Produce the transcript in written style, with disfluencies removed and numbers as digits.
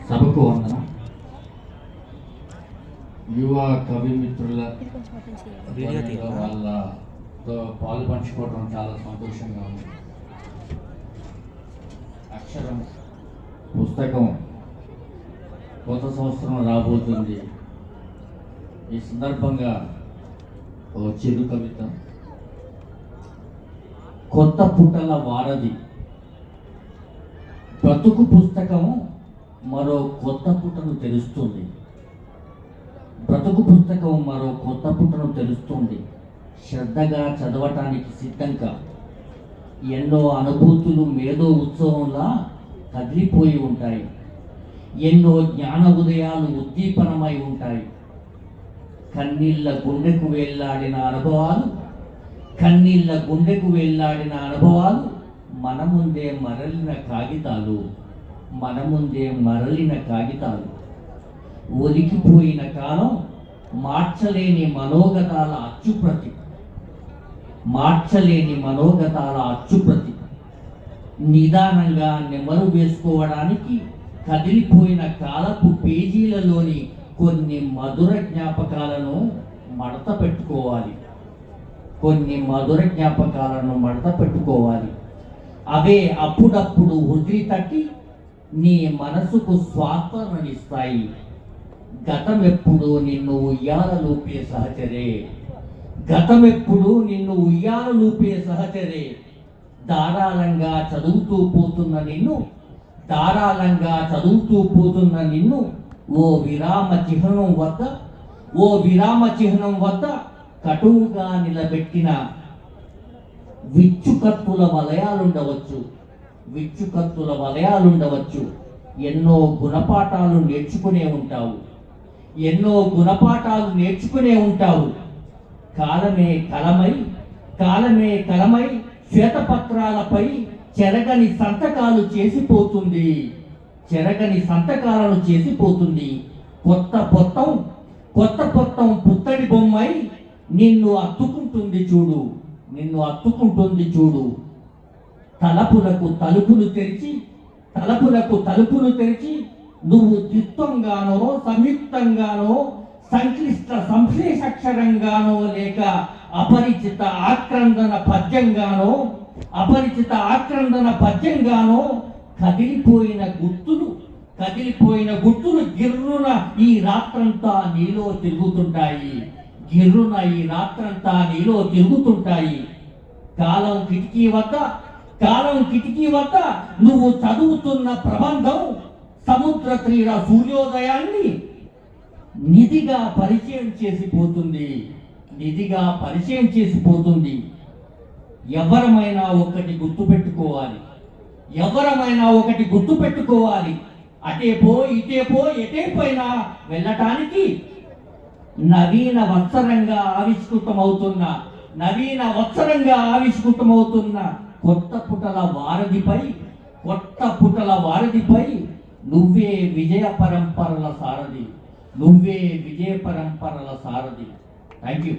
సభకు వందనం. యువ కవి మిత్రుల వాళ్ళతో పాలు పంచుకోవడం చాలా సంతోషంగా ఉంది. అక్షరం పుస్తకం కొత్త సంవత్సరం రాబోతుంది. ఈ సందర్భంగా ఓ చిరు కవిత. కొత్త పుటల వారధి బ్రతుకు పుస్తకం మరో కొత్త పుటను తెరుస్తుంది. బ్రతుకు పుస్తకం మరో కొత్త పుటను తెరుస్తుంది. శ్రద్ధగా చదవటానికి సిద్ధంగా ఎన్నో అనుభూతులు మేధో ఉత్సవంలా కదిలిపోయి ఉంటాయి. ఎన్నో జ్ఞాన ఉదయాలు ఉద్దీపనమై ఉంటాయి. కన్నీళ్ళ గుండెకు వేళ్లాడిన అనుభవాలు, కన్నీళ్ళ గుండెకు వేళ్లాడిన అనుభవాలు మన ముందే మరలిన కాగితాలు, మన ముందే మరలిన కాగితాలు. ఒలికిపోయిన కాలం మార్చలేని మనోగతాల అచ్చుప్రతి, మార్చలేని మనోగతాల అచ్చుప్రతి. నిదానంగా నెమరు వేసుకోవడానికి కదిలిపోయిన కాలపు పేజీలలోని కొన్ని మధుర జ్ఞాపకాలను మడత పెట్టుకోవాలి, కొన్ని మధుర జ్ఞాపకాలను మడత పెట్టుకోవాలి. అవే అప్పుడప్పుడు వదిలి తట్టి నీ మనసుకు స్వార్థనిస్తాయి. గతమెప్పుడు నిన్ను ఉయ్యాలలూపే సహచరే, గతమెప్పుడు నిన్ను ఉయ్యాలలూపే సహచరే. ధారాళంగా చదువుతూ పోతున్న నిన్ను, ధారాళంగా చదువుతూ పోతున్న నిన్ను ఓ విరామ చిహ్నం వద్ద, ఓ విరామ చిహ్నం వద్ద కటువుగా నిలబెట్టిన విచ్చుకత్తుల వలయాలుండవచ్చు, విచ్చుకత్తుల వలయాలుండవచ్చు. ఎన్నో గుణపాఠాలు నేర్చుకునే ఉంటావు, ఎన్నో గుణపాఠాలు నేర్చుకునే ఉంటావు. కాలమే కలమై, కాలమే కలమై శ్వేతపత్రాలపై చెరగని సంతకాలు చేసిపోతుంది, చెరగని సంతకాలను చేసిపోతుంది. కొత్త పొత్తం, కొత్త పొత్తం పుత్తడి బొమ్మై నిన్ను అత్తుకుంటుంది చూడు, నిన్ను అత్తుకుంటుంది చూడు. తలపులకు తలుపులు తెరిచి, తలపులకు తలుపులు తెరిచి నువ్వు ద్విత్వంగానో సంయుక్తంగానో సంక్లిష్ట సంశ్లేషాక్షరంగానో లేక అపరిచిత ఆక్రందన పద్యంగానో, అపరిచిత ఆక్రందన పద్యంగానో కదిలిపోయిన గుర్తులు, కదిలిపోయిన గుర్తులు గిర్రున ఈ రాత్రంతా నీలో తిరుగుతుంటాయి, గిర్రున ఈ రాత్రంతా నీలో తిరుగుతుంటాయి. కాలం కిటికీ వద్ద, కాలం కిటికీ వద్ద నువ్వు చదువుతున్న ప్రబంధం సముద్ర తీర సూర్యోదయాన్ని నిధిగా పరిచయం చేసిపోతుంది, నిధిగా పరిచయం చేసిపోతుంది. ఎవరమైనా ఒకటి గుర్తుపెట్టుకోవాలి, ఎవరమైనా ఒకటి గుర్తుపెట్టుకోవాలి. అటేపో ఇటేపో ఎటేపైనా వెళ్ళటానికి నవీన వత్సరంగా ఆవిష్కృతమవుతున్న, నవీన వత్సరంగా ఆవిష్కృతమవుతున్న కొత్త పుటల వారధిపై, కొత్త పుటల వారధిపై నువ్వే విజయ పరంపరల సారథి, నువ్వే విజయ పరంపరల సారథి. Thank you.